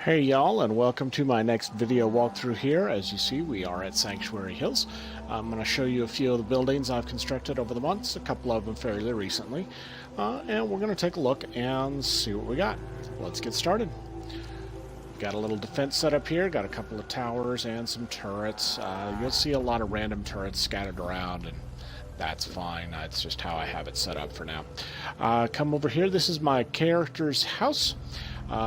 Hey y'all, and welcome to my next video walkthrough here. As you see, we are at Sanctuary Hills. I'm going to show you a few of the buildings I've constructed over the months, a couple of them fairly recently, and we're going to take a look and see what we got. Let's get started. Got a little defense set up here, got a couple of towers and some turrets. You'll see a lot of random turrets scattered around, and that's fine. That's just how I have it set up for now. Come over here. This is my character's house.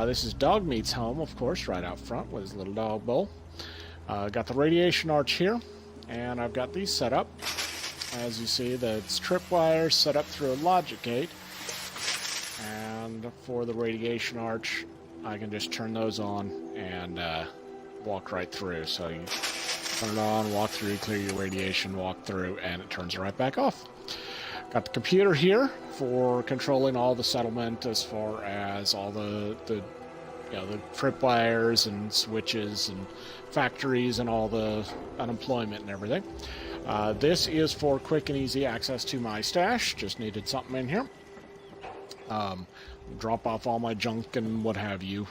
This is Dogmeat's home, of course, right out front with his little dog bowl. Got the radiation arch here, and I've got these set up. As you see, that's tripwires set up through a logic gate. And for the radiation arch, I can just turn those on and walk right through. So you turn it on, walk through, clear your radiation, walk through, and it turns it right back off. Got the computer here for controlling all the settlement as far as all the tripwires and switches and factories and all the unemployment and everything. This is for quick and easy access to my stash. Just needed something in here. Drop off all my junk and what have you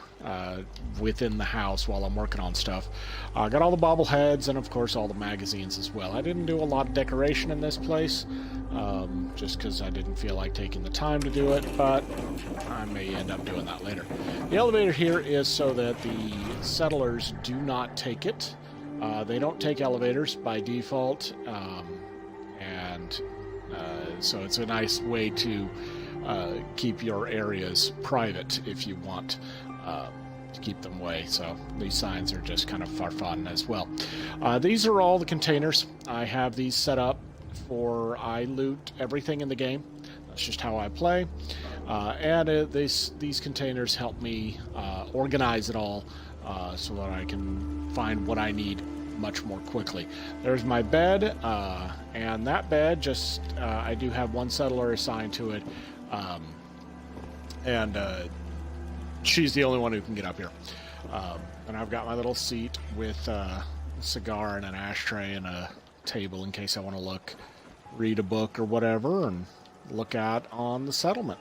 within the house while I'm working on stuff. Got all the bobbleheads and of course all the magazines as well. I didn't do a lot of decoration in this place just because I didn't feel like taking the time to do it, but I may end up doing that later. The elevator here is so that the settlers do not take it. They don't take elevators by default, so it's a nice way to keep your areas private if you want to keep them away. So these signs are just kind of for fun as well. These are all the containers. I have these set up for I loot everything in the game. That's just how I play. These containers help me organize it all so that I can find what I need much more quickly. There's my bed, and that bed just I do have one settler assigned to it. She's the only one who can get up here. And I've got my little seat with a cigar and an ashtray and a table in case I want to read a book or whatever, and look out on the settlement.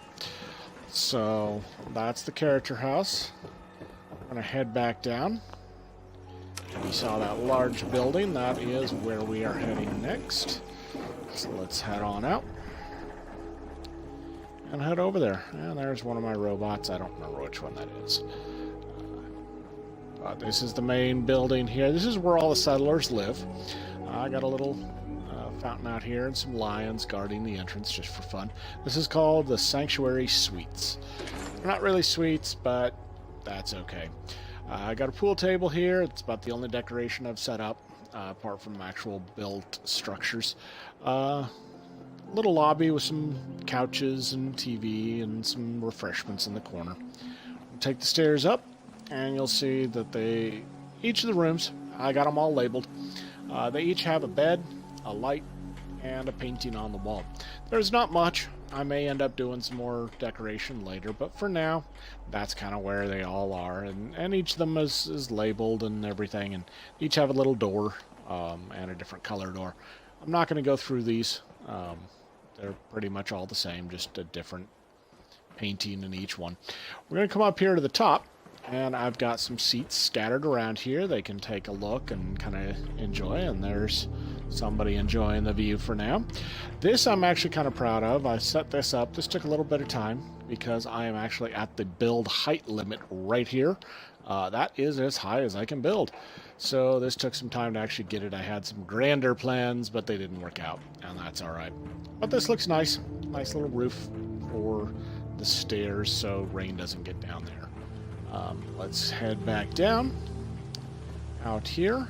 So that's the character house. I'm going to head back down. You saw that large building. That is where we are heading next. So let's head on out and head over there. And there's one of my robots. I don't remember which one that is. But this is the main building here. This is where all the settlers live. I got a little fountain out here and some lions guarding the entrance just for fun. This is called the Sanctuary Suites. They're not really suites, but that's okay. I got a pool table here. It's about the only decoration I've set up, apart from actual built structures. Little lobby with some couches and TV and some refreshments in the corner. Take the stairs up, and you'll see that each of the rooms, I got them all labeled. They each have a bed, a light, and a painting on the wall. There's not much. I may end up doing some more decoration later, but for now, that's kind of where they all are. And each of them is labeled and everything, and each have a little door and a different color door. I'm not going to go through these. They're pretty much all the same, just a different painting in each one. We're going to come up here to the top, and I've got some seats scattered around here. They can take a look and kind of enjoy, and there's somebody enjoying the view for now. This I'm actually kind of proud of. I set this up. This took a little bit of time because I am actually at the build height limit right here. That is as high as I can build. So this took some time to actually get it. I had some grander plans, but they didn't work out, and that's all right. But this looks nice. Nice little roof for the stairs so rain doesn't get down there. Let's head back down out here,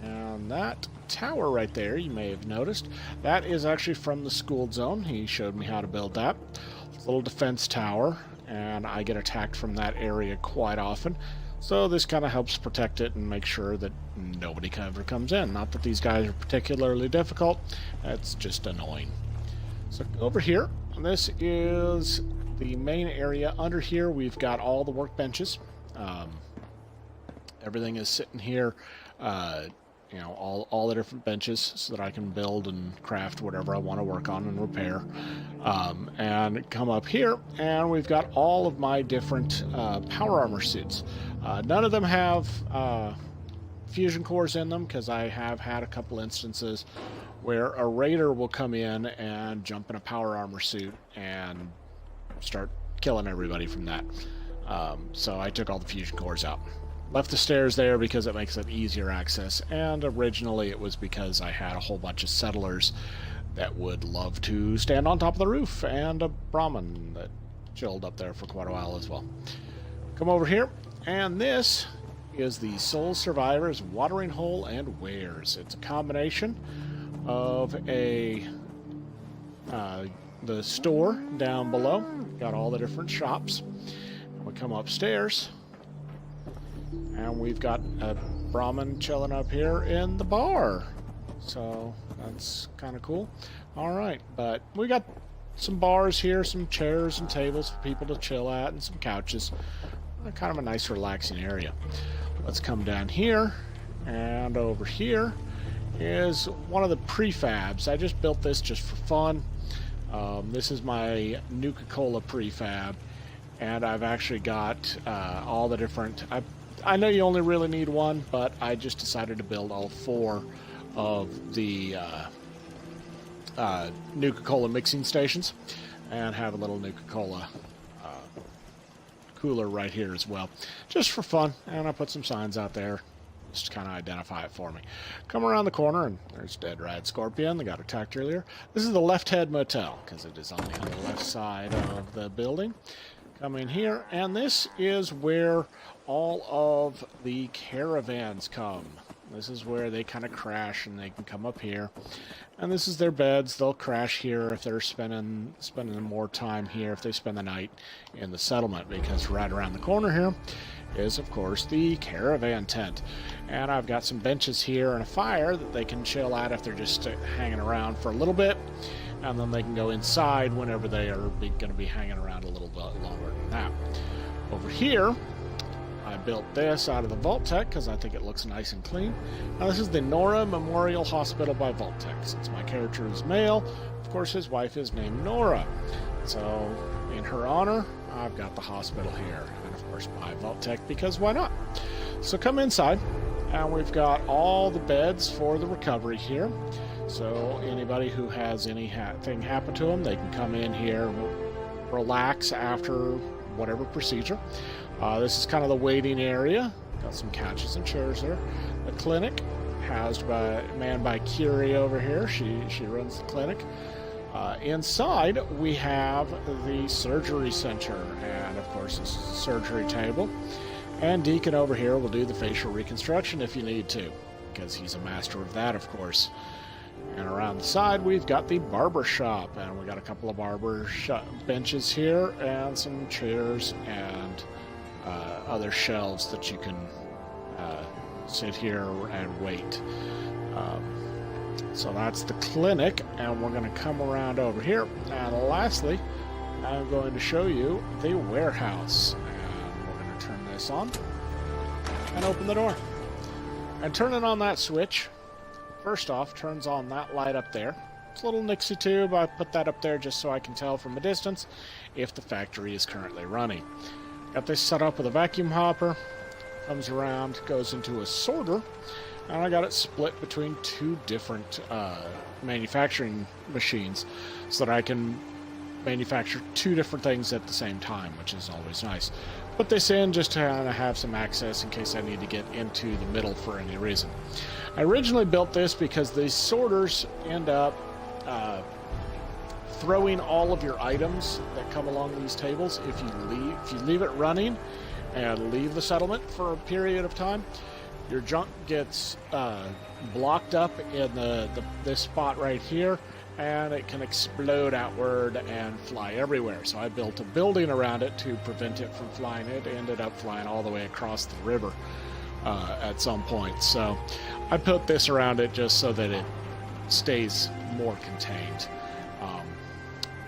and that tower right there, you may have noticed, that is actually from the school zone. He showed me how to build that. It's a little defense tower, and I get attacked from that area quite often. So this kind of helps protect it and make sure that nobody ever comes in. Not that these guys are particularly difficult, it's just annoying. So over here, this is the main area. Under here we've got all the workbenches. Everything is sitting here you know, all the different benches so that I can build and craft whatever I want to work on and repair. And come up here, and we've got all of my different power armor suits. None of them have fusion cores in them, because I have had a couple instances where a raider will come in and jump in a power armor suit and start killing everybody from that. So I took all the fusion cores out. Left the stairs there because it makes it easier access, and originally it was because I had a whole bunch of settlers that would love to stand on top of the roof, and a Brahmin that chilled up there for quite a while as well. Come over here, and this is the Soul Survivors Watering Hole and Wares. It's a combination of the store down below. Got all the different shops. We come upstairs, and we've got a Brahmin chilling up here in the bar. So that's kind of cool. All right, but we got some bars here, some chairs and tables for people to chill at, and some couches. Kind of a nice relaxing area. Let's come down here, and over here is one of the prefabs. I just built this just for fun. This is my Nuka-Cola prefab, and I've actually got all the different... I know you only really need one, but I just decided to build all 4 of the Nuka-Cola mixing stations, and have a little Nuka-Cola cooler right here as well, just for fun. And I put some signs out there just to kind of identify it for me. Come around the corner, and there's Dead Rad Scorpion. They got attacked earlier. This is the Left Head Motel, because it is only on the left side of the building. Come in here, and this is where all of the caravans come. This is where they kind of crash, and they can come up here. And this is their beds. They'll crash here if they're spending more time here, if they spend the night in the settlement, because right around the corner here is, of course, the caravan tent. And I've got some benches here and a fire that they can chill at if they're just hanging around for a little bit. And then they can go inside whenever they are going to be hanging around a little bit longer than that. Over here, I built this out of the Vault-Tec because I think it looks nice and clean. Now, this is the Nora Memorial Hospital by Vault-Tec. Since my character is male, of course his wife is named Nora. So, in her honor, I've got the hospital here. And of course by Vault-Tec, because why not? So come inside, and we've got all the beds for the recovery here. So anybody who has anything happen to them, they can come in here, relax after whatever procedure. This is kind of the waiting area. Got some couches and chairs there. The clinic, manned by Kiri over here. She runs the clinic. Inside, we have the surgery center, and of course, this is the surgery table. And Deacon over here will do the facial reconstruction if you need to, because he's a master of that, of course. And around the side, we've got the barber shop, and we got a couple of barber shop benches here, and some chairs, and other shelves that you can sit here and wait. So that's the clinic, and we're going to come around over here. And lastly, I'm going to show you the warehouse. And we're going to turn this on and open the door. And turning on that switch, first off, turns on that light up there. It's a little Nixie tube. I put that up there just so I can tell from a distance if the factory is currently running. Got this set up with a vacuum hopper. Comes around, goes into a sorter, and I got it split between 2 different manufacturing machines so that I can manufacture 2 different things at the same time, which is always nice. Put this in just to kind of have some access in case I need to get into the middle for any reason. I originally built this because these sorters end up throwing all of your items that come along these tables. If you leave it running and leave the settlement for a period of time, your junk gets blocked up in this spot right here, and it can explode outward and fly everywhere. So I built a building around it to prevent it from flying. It ended up flying all the way across the river at some point. So I put this around it just so that it stays more contained.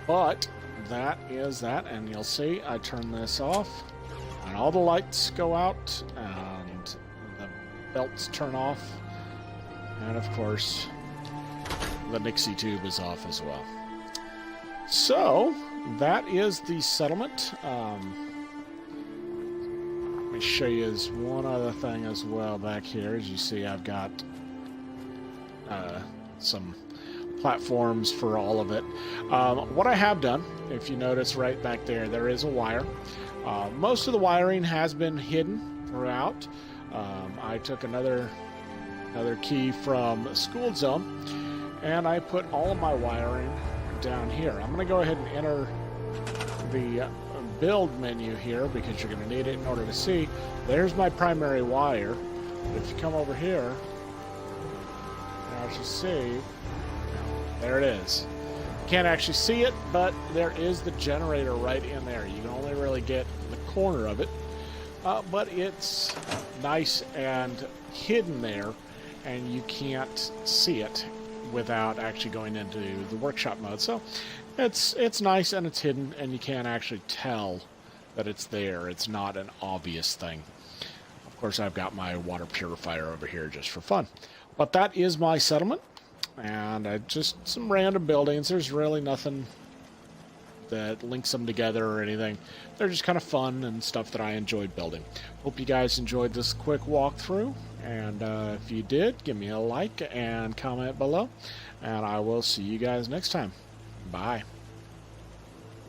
But that is that, and you'll see I turn this off, and all the lights go out, and the belts turn off, And of course, the Nixie tube is off as well. So, that is the settlement. Let me show you one other thing as well back here. As you see, I've got some platforms for all of it. What I have done, if you notice right back there, there is a wire. Most of the wiring has been hidden throughout. I took another key from School Zone, and I put all of my wiring down here. I'm going to go ahead and enter the build menu here because you're going to need it in order to see. There's my primary wire. But if you come over here, as you see, there it is. Can't actually see it, but there is the generator right in there. You can only really get the corner of it, but it's nice and hidden there, and you can't see it without actually going into the workshop mode. So it's nice and it's hidden, and you can't actually tell that it's there. It's not an obvious thing. Of course, I've got my water purifier over here just for fun. But that is my settlement, and just some random buildings. There's really nothing that links them together or anything. They're just kind of fun and stuff that I enjoyed building. Hope you guys enjoyed this quick walkthrough, and if you did, give me a like and comment below, and I will see you guys next time. Bye.